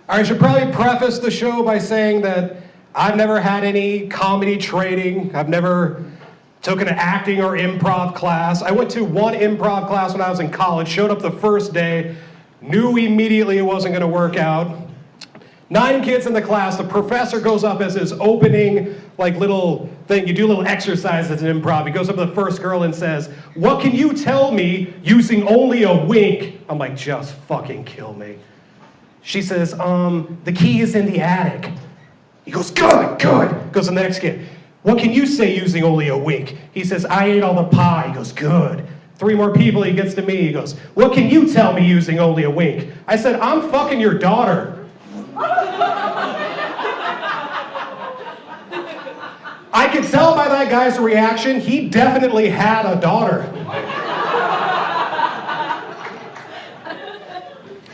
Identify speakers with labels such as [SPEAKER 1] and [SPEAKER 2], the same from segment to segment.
[SPEAKER 1] I should probably preface the show by saying that I've never had any comedy training. I've never took an acting or improv class. I went to one improv class when I was in college, showed up the first day, knew immediately it wasn't going to work out. 9 kids in the class, the professor goes up as his opening little thing. You do a little exercise as an improv. He goes up to the first girl and says, "What can you tell me using only a wink?" I'm like, just fucking kill me. She says, "The key is in the attic." He goes, "Good, good." Goes to the next kid. "What can you say using only a wink?" He says, "I ate all the pie." He goes, "Good." 3 more people, he gets to me. He goes, "What can you tell me using only a wink?" I said, "I'm fucking your daughter." I could tell by that guy's reaction, he definitely had a daughter.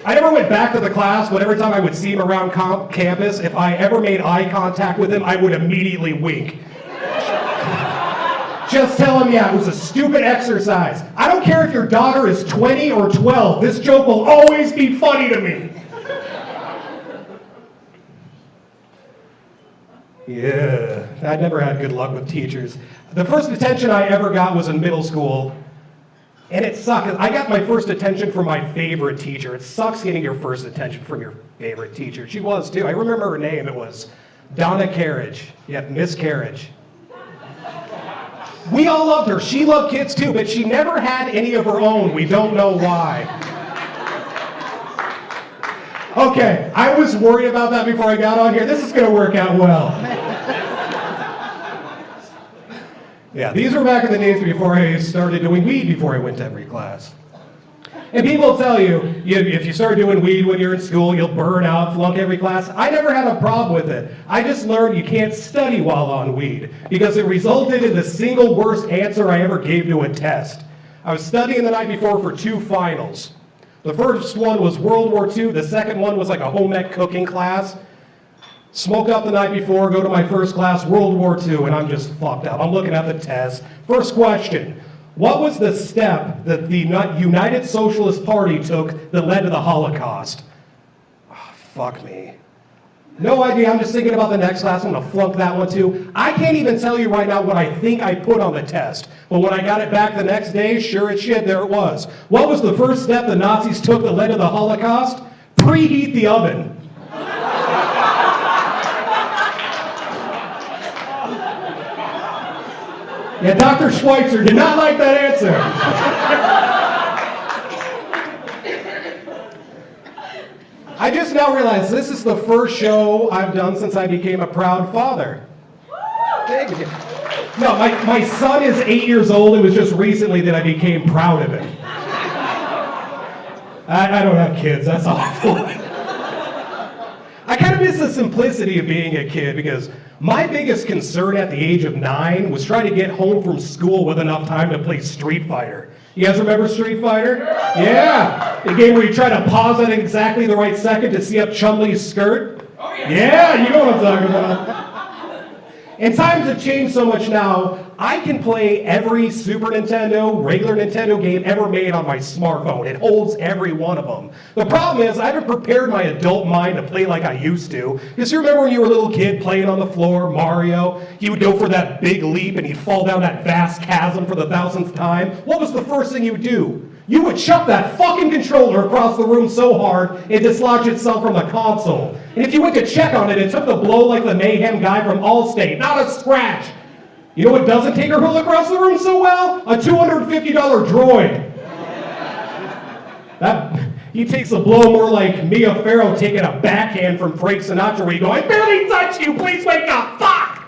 [SPEAKER 1] I never went back to the class, but every time I would see him around campus, if I ever made eye contact with him, I would immediately wink. Just tell him, yeah, it was a stupid exercise. I don't care if your daughter is 20 or 12, this joke will always be funny to me. Yeah, I never had good luck with teachers. The first attention I ever got was in middle school, and it sucked. I got my first attention from my favorite teacher. It sucks getting your first attention from your favorite teacher. She was too. I remember her name. It was Donna Carriage. Yeah, Miss Carriage. We all loved her. She loved kids too, but she never had any of her own. We don't know why. Okay, I was worried about that before I got on here. This is going to work out well. Yeah, these were back in the days before I started doing weed before I went to every class. And people tell you, if you start doing weed when you're in school, you'll burn out, flunk every class. I never had a problem with it. I just learned you can't study while on weed because it resulted in the single worst answer I ever gave to a test. I was studying the night before for 2 finals. The first one was World War II. The second one was like a home ec cooking class. Smoke up the night before, go to my first class, World War II, and I'm just fucked up. I'm looking at the test. First question, what was the step that the United Socialist Party took that led to the Holocaust? Oh, fuck me. No idea, I'm just thinking about the next class. I'm gonna flunk that one too. I can't even tell you right now what I think I put on the test. But when I got it back the next day, sure as shit, there it was. What was the first step the Nazis took that led to the Holocaust? Preheat the oven. Yeah, Dr. Schweitzer did not like that answer. I just now realized this is the first show I've done since I became a proud father. Thank you. No, my son is 8 years old. It was just recently that I became proud of him. I don't have kids, that's awful. I kind of miss the simplicity of being a kid because my biggest concern at the age of 9 was trying to get home from school with enough time to play Street Fighter. You guys remember Street Fighter? Yeah! The game where you try to pause at exactly the right second to see up Chun-Li's skirt? Oh, yeah. Yeah, you know what I'm talking about. And times have changed so much now, I can play every Super Nintendo, regular Nintendo game ever made on my smartphone. It holds every one of them. The problem is, I haven't prepared my adult mind to play like I used to. Because you remember when you were a little kid playing on the floor, Mario? He would go for that big leap and he'd fall down that vast chasm for the 1000th time. What was the first thing you would do? You would chuck that fucking controller across the room so hard it dislodged itself from the console. And if you went to check on it, it took the blow like the mayhem guy from Allstate, not a scratch. You know what doesn't take or hurl across the room so well? A $250 droid. He takes a blow more like Mia Farrow taking a backhand from Frank Sinatra where you go, "I barely touched you, please wake up, fuck!"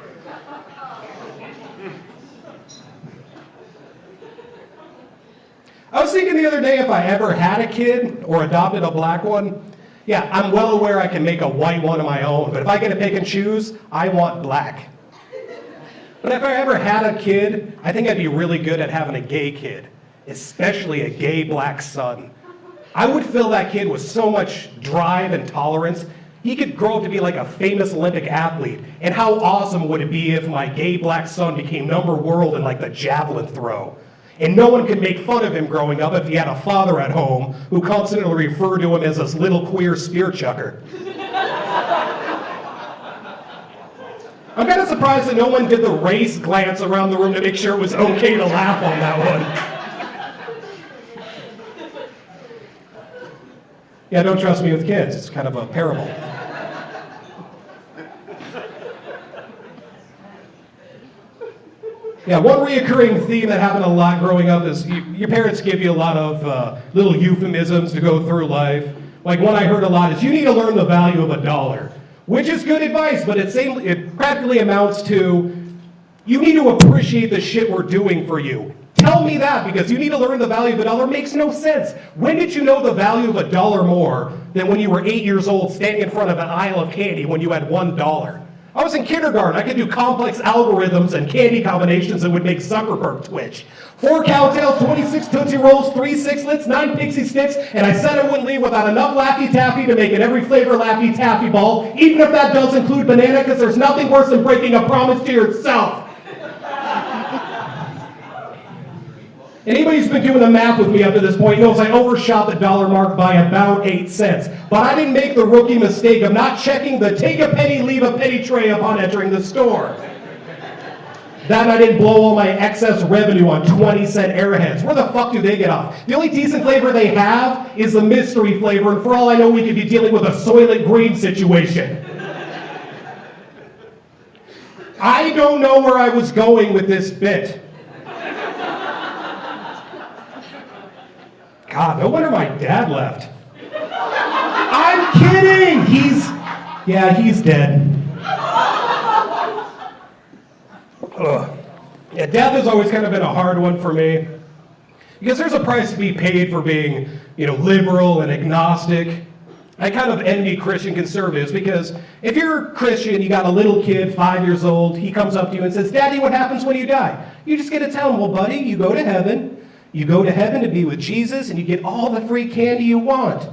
[SPEAKER 1] I was thinking the other day if I ever had a kid or adopted a black one, yeah, I'm well aware I can make a white one of my own, but if I get to pick and choose, I want black. But if I ever had a kid, I think I'd be really good at having a gay kid, especially a gay black son. I would fill that kid with so much drive and tolerance, he could grow up to be like a famous Olympic athlete. And how awesome would it be if my gay black son became number world in like the javelin throw? And no one could make fun of him growing up if he had a father at home who constantly referred to him as this little queer spear chucker. I'm kind of surprised that no one did the race glance around the room to make sure it was okay to laugh on that one. Yeah, don't trust me with kids. It's kind of a parable. Yeah, one reoccurring theme that happened a lot growing up is your parents give you a lot of little euphemisms to go through life. Like one I heard a lot is, you need to learn the value of $1, which is good advice, but it practically amounts to, you need to appreciate the shit we're doing for you. Tell me that, because you need to learn the value of $1 makes no sense. When did you know the value of $1 more than when you were 8 years old standing in front of an aisle of candy when you had $1? I was in kindergarten. I could do complex algorithms and candy combinations that would make Zuckerberg twitch. 4 Cowtails, 26 Tootsie Rolls, 3 Sixlets, 9 Pixie Sticks, and I said I wouldn't leave without enough Laffy Taffy to make it every flavor Laffy Taffy ball, even if that does include banana, because there's nothing worse than breaking a promise to yourself. Anybody who's been doing the math with me up to this point knows I overshot the dollar mark by about 8 cents. But I didn't make the rookie mistake of not checking the take a penny, leave a penny tray upon entering the store. That I didn't blow all my excess revenue on 20-cent Airheads. Where the fuck do they get off? The only decent flavor they have is the mystery flavor, and for all I know, we could be dealing with a Soylent Green situation. I don't know where I was going with this bit. God, no wonder my dad left. I'm kidding! He's dead. Ugh. Yeah, death has always kind of been a hard one for me. Because there's a price to be paid for being, liberal and agnostic. I kind of envy Christian conservatives because if you're Christian, you got a little kid, 5 years old, he comes up to you and says, "Daddy, what happens when you die?" You just get to tell him, "Well, buddy, you go to heaven. You go to heaven to be with Jesus, and you get all the free candy you want."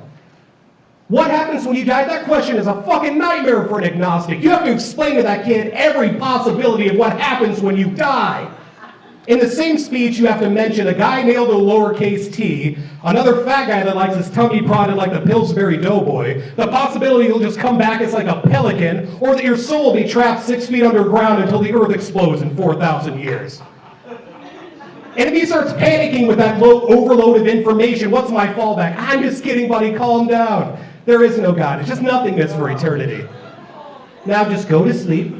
[SPEAKER 1] What happens when you die? That question is a fucking nightmare for an agnostic. You have to explain to that kid every possibility of what happens when you die. In the same speech, you have to mention a guy nailed to a lowercase t, another fat guy that likes his tummy prodded like the Pillsbury Doughboy, the possibility he'll just come back as like a pelican, or that your soul will be trapped 6 feet underground until the earth explodes in 4,000 years. And if he starts panicking with that overload of information, what's my fallback? I'm just kidding, buddy, calm down. There is no God. It's just nothingness for eternity. Now just go to sleep.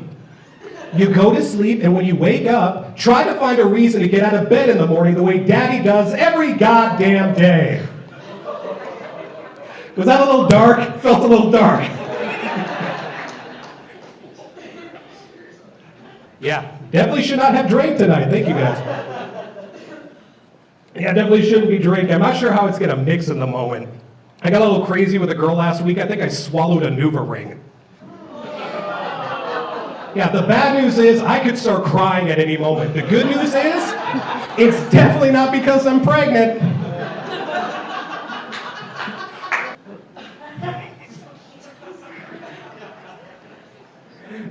[SPEAKER 1] You go to sleep, and when you wake up, try to find a reason to get out of bed in the morning the way Daddy does every goddamn day. Was that a little dark? Felt a little dark. Yeah, definitely should not have drank tonight. Thank you, guys. Yeah, definitely shouldn't be drinking. I'm not sure how it's going to mix in the moment. I got a little crazy with a girl last week. I think I swallowed a NuvaRing. Yeah, the bad news is I could start crying at any moment. The good news is it's definitely not because I'm pregnant.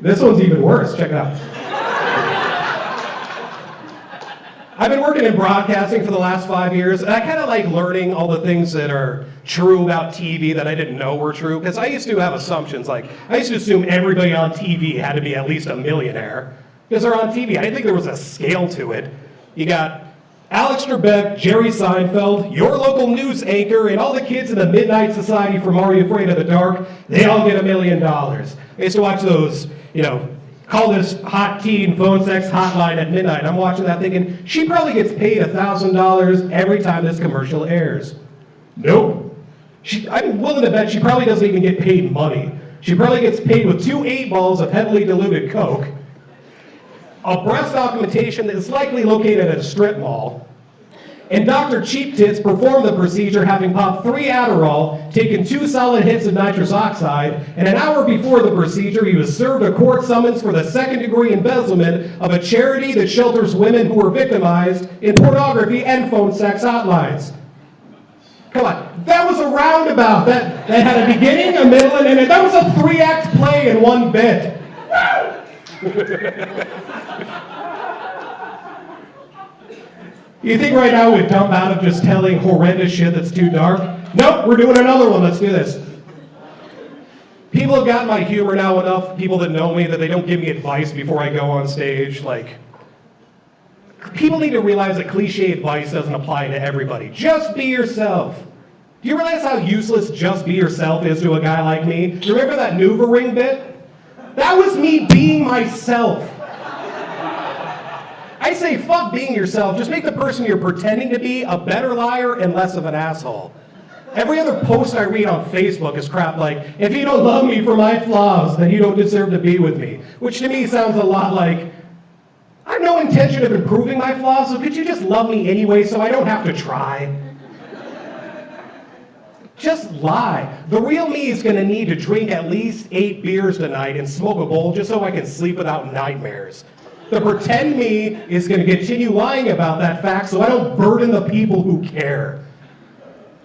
[SPEAKER 1] This one's even worse. Check it out. I've been working in broadcasting for the last 5 years, and I kind of like learning all the things that are true about TV that I didn't know were true, because I used to have assumptions. Like, I used to assume everybody on TV had to be at least a millionaire, because they're on TV. I didn't think there was a scale to it. You got Alex Trebek, Jerry Seinfeld, your local news anchor, and all the kids in the Midnight Society from Are You Afraid of the Dark, they all get $1 million. I used to watch those, call this hot teen phone sex hotline at midnight. I'm watching that thinking, she probably gets paid $1,000 every time this commercial airs. Nope. I'm willing to bet she probably doesn't even get paid money. She probably gets paid with 2 8-balls of heavily diluted Coke, a breast augmentation that is likely located at a strip mall, and Dr. Cheap Tits performed the procedure having popped 3 Adderall, taken 2 solid hits of nitrous oxide, and an hour before the procedure, he was served a court summons for the second-degree embezzlement of a charity that shelters women who were victimized in pornography and phone sex hotlines. Come on, that was a roundabout. That had a beginning, a middle, and an end. That was a 3-act play in one bit. You think right now we'd dump out of just telling horrendous shit that's too dark? Nope, we're doing another one. Let's do this. People have gotten my humor now enough, people that know me, that they don't give me advice before I go on stage. Like, people need to realize that cliche advice doesn't apply to everybody. Just be yourself. Do you realize how useless just be yourself is to a guy like me? Do you remember that Ring bit? That was me being myself. I say, fuck being yourself. Just make the person you're pretending to be a better liar and less of an asshole. Every other post I read on Facebook is crap like, if you don't love me for my flaws, then you don't deserve to be with me. Which to me sounds a lot like, I have no intention of improving my flaws, so could you just love me anyway so I don't have to try? Just lie. The real me is going to need to drink at least 8 beers tonight and smoke a bowl just so I can sleep without nightmares. The pretend me is going to continue lying about that fact so I don't burden the people who care.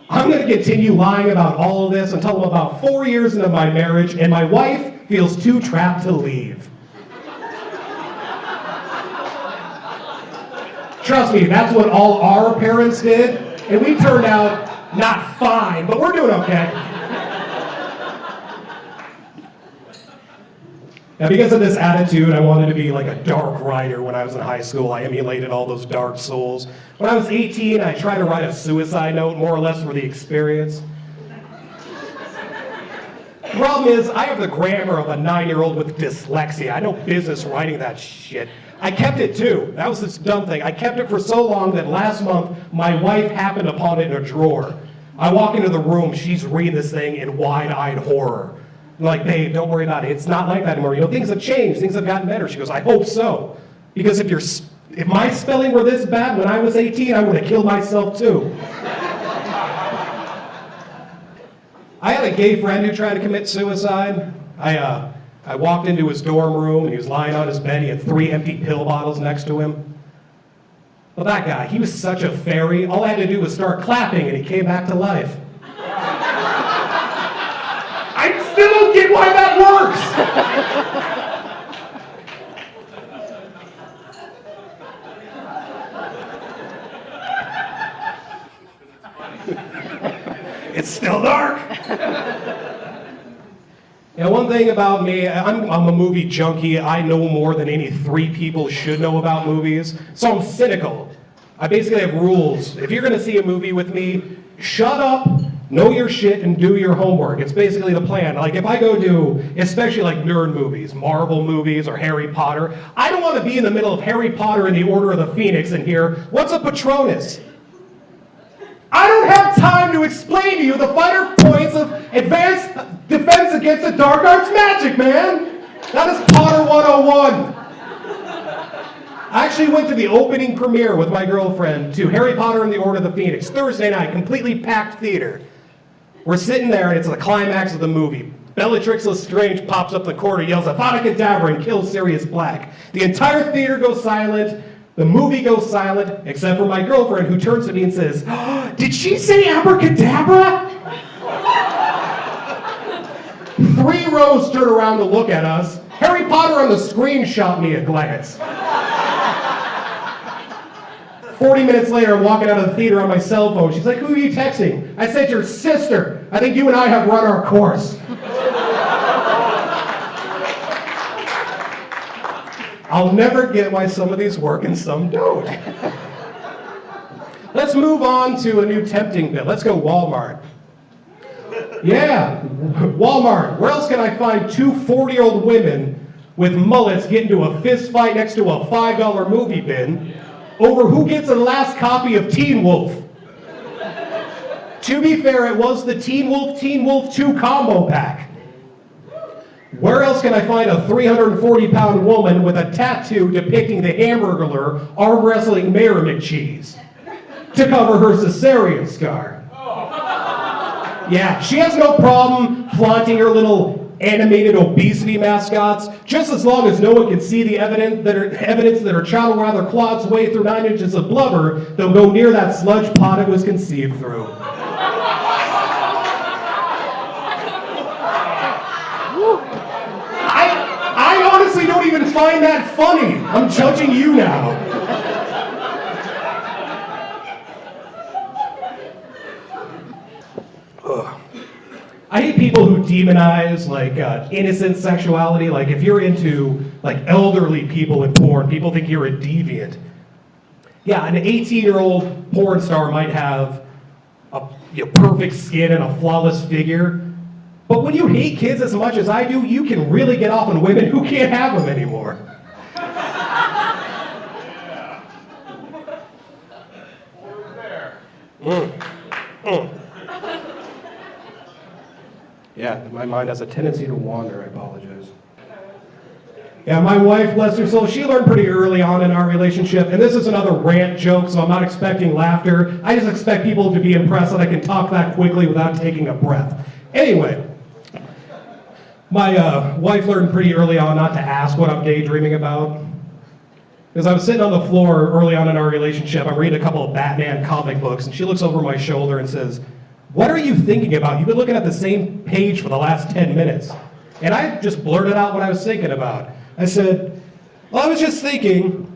[SPEAKER 1] I'm going to continue lying about all of this until I'm about 4 years into my marriage and my wife feels too trapped to leave. Trust me, that's what all our parents did, and we turned out not fine, but we're doing okay. Now, because of this attitude, I wanted to be like a dark writer when I was in high school. I emulated all those dark souls. When I was 18, I tried to write a suicide note, more or less for the experience. The problem is, I have the grammar of a 9-year-old with dyslexia. I had no business writing that shit. I kept it too. That was this dumb thing. I kept it for so long that last month, my wife happened upon it in a drawer. I walk into the room, she's reading this thing in wide-eyed horror. I'm like, babe, don't worry about it. It's not like that anymore. You know, things have changed. Things have gotten better. She goes, I hope so. Because if my spelling were this bad when I was 18, I would have killed myself too. I had a gay friend who tried to commit suicide. I walked into his dorm room and he was lying on his bed. He had 3 empty pill bottles next to him. Well, that guy, he was such a fairy. All I had to do was start clapping and he came back to life. I still don't get why that works. It's still dark. Now, one thing about me, I'm a movie junkie. I know more than any 3 people should know about movies, so I'm cynical. I basically have rules. If you're going to see a movie with me, shut up, know your shit, and do your homework. It's basically the plan. Like, if I go do, especially like nerd movies, Marvel movies, or Harry Potter, I don't want to be in the middle of Harry Potter and the Order of the Phoenix and hear, what's a Patronus? I don't have time to explain to you the finer points of advanced defense against the dark arts magic, man. That is Potter 101. I actually went to the opening premiere with my girlfriend to Harry Potter and the Order of the Phoenix, Thursday night, completely packed theater. We're sitting there and it's the climax of the movie. Bellatrix Lestrange pops up the corner, yells Avada Kedavra, and kills Sirius Black. The entire theater goes silent. The movie goes silent, except for my girlfriend, who turns to me and says, oh, did she say abracadabra? 3 rows turn around to look at us. Harry Potter on the screen shot me a glance. 40 minutes later, I'm walking out of the theater on my cell phone. She's like, who are you texting? I said, your sister. I think you and I have run our course. I'll never get why some of these work and some don't. Let's move on to a new tempting bit. Let's go Walmart. Yeah, Walmart. Where else can I find 2 40-year-old women with mullets get into a fist fight next to a $5 movie bin over who gets the last copy of Teen Wolf? To be fair, it was the Teen Wolf 2 combo pack. Where else can I find a 340-pound woman with a tattoo depicting the Hamburglar arm wrestling Mayor McCheese to cover her cesarean scar? Yeah, she has no problem flaunting her little animated obesity mascots, just as long as no one can see the evidence that her child will rather claw its way through 9 inches of blubber than go near that sludge pot it was conceived through. I honestly don't even find that funny. I'm judging you now. Ugh. I hate people who demonize like innocent sexuality. Like if you're into like elderly people in porn, people think you're a deviant. Yeah, an 18-year-old porn star might have a perfect skin and a flawless figure. But when you hate kids as much as I do, you can really get off on women who can't have them anymore. Yeah, my mind has a tendency to wander, I apologize. Yeah, my wife, bless her soul, she learned pretty early on in our relationship, and this is another rant joke, so I'm not expecting laughter. I just expect people to be impressed that I can talk that quickly without taking a breath. Anyway, my wife learned pretty early on not to ask what I'm daydreaming about. Because I was sitting on the floor early on in our relationship, I'm reading a couple of Batman comic books, and she looks over my shoulder and says, "What are you thinking about? You've been looking at the same page for the last 10 minutes. And I just blurted out what I was thinking about. I said, well, I was just thinking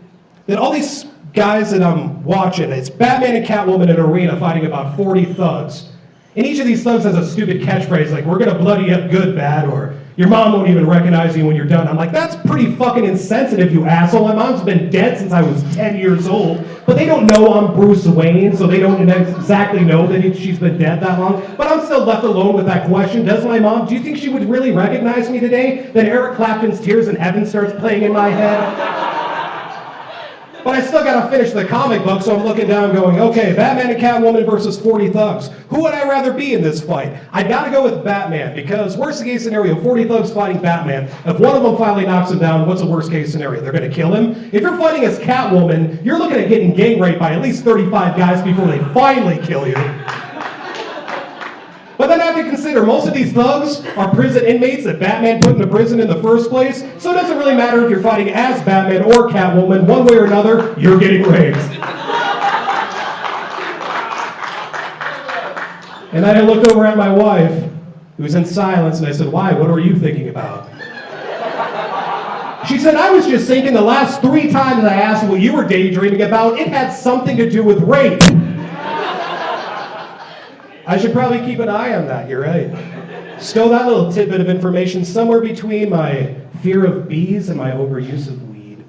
[SPEAKER 1] that all these guys that I'm watching, it's Batman and Catwoman in an arena fighting about 40 thugs. And each of these thugs has a stupid catchphrase like, we're gonna bloody you up good, bad, or your mom won't even recognize you when you're done. I'm like, that's pretty fucking insensitive, you asshole. My mom's been dead since I was 10 years old, but they don't know I'm Bruce Wayne, so they don't exactly know that she's been dead that long. But I'm still left alone with that question. Does my mom, do you think she would really recognize me today? Then Eric Clapton's Tears in Heaven starts playing in my head. But I still gotta finish the comic book, so I'm looking down going, okay, Batman and Catwoman versus 40 thugs. Who would I rather be in this fight? I gotta go with Batman, because worst case scenario, 40 thugs fighting Batman. If one of them finally knocks him down, what's the worst case scenario? They're gonna kill him? If you're fighting as Catwoman, you're looking at getting gang raped by at least 35 guys before they finally kill you. But then I have to consider, most of these thugs are prison inmates that Batman put into prison in the first place, so it doesn't really matter if you're fighting as Batman or Catwoman, one way or another, you're getting raped. And then I looked over at my wife, who was in silence, and I said, why, what were you thinking about? She said, I was just thinking the last 3 times I asked what you were daydreaming about, it had something to do with rape. I should probably keep an eye on that, you're right. Stow that little tidbit of information somewhere between my fear of bees and my overuse of weed.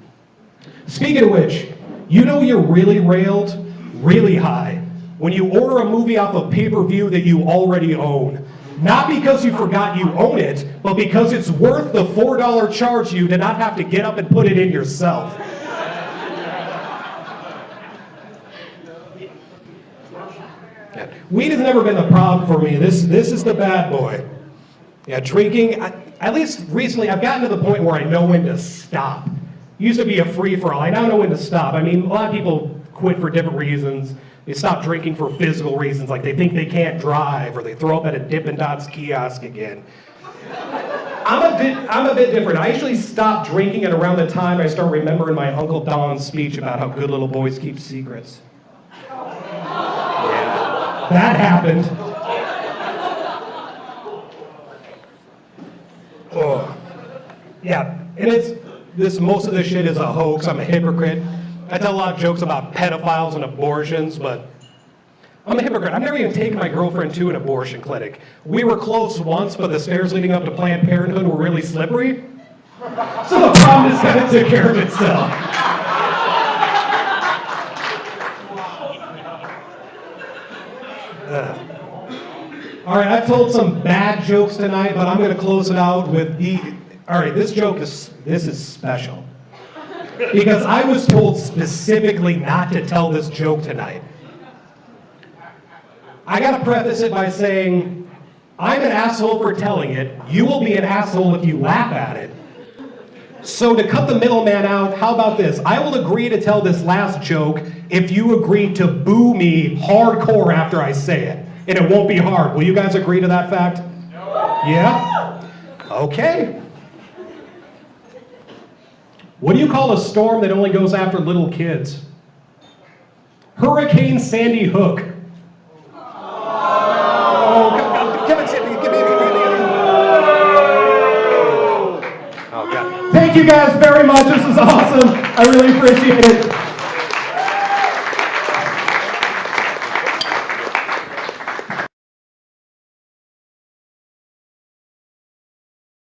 [SPEAKER 1] Speaking of which, you know you're really railed, really high, when you order a movie off of pay-per-view that you already own. Not because you forgot you own it, but because it's worth the $4 charge you to not have to get up and put it in yourself. Weed has never been the problem for me. This is the bad boy. Yeah, drinking, at least recently, I've gotten to the point where I know when to stop. Used to be a free-for-all. I now know when to stop. I mean, a lot of people quit for different reasons. They stop drinking for physical reasons, like they think they can't drive, or they throw up at a Dippin' Dots kiosk again. I'm a bit different. I actually stopped drinking at around the time I start remembering my Uncle Don's speech about how good little boys keep secrets. That happened. Oh. Yeah, and most of this shit is a hoax. I'm a hypocrite. I tell a lot of jokes about pedophiles and abortions, but I'm a hypocrite. I've never even taken my girlfriend to an abortion clinic. We were close once, but the stairs leading up to Planned Parenthood were really slippery. So the problem is that it took care of itself. All right, I've told some bad jokes tonight, but I'm going to close it out with all right, this is special. Because I was told specifically not to tell this joke tonight. I got to preface it by saying, I'm an asshole for telling it. You will be an asshole if you laugh at it. So to cut the middleman out, how about this? I will agree to tell this last joke if you agree to boo me hardcore after I say it. And it won't be hard. Will you guys agree to that fact? No. Yeah? Okay. What do you call a storm that only goes after little kids? Hurricane Sandy Hook. Oh, give me. Oh, God. Thank you guys very much. This is awesome. I really appreciate it.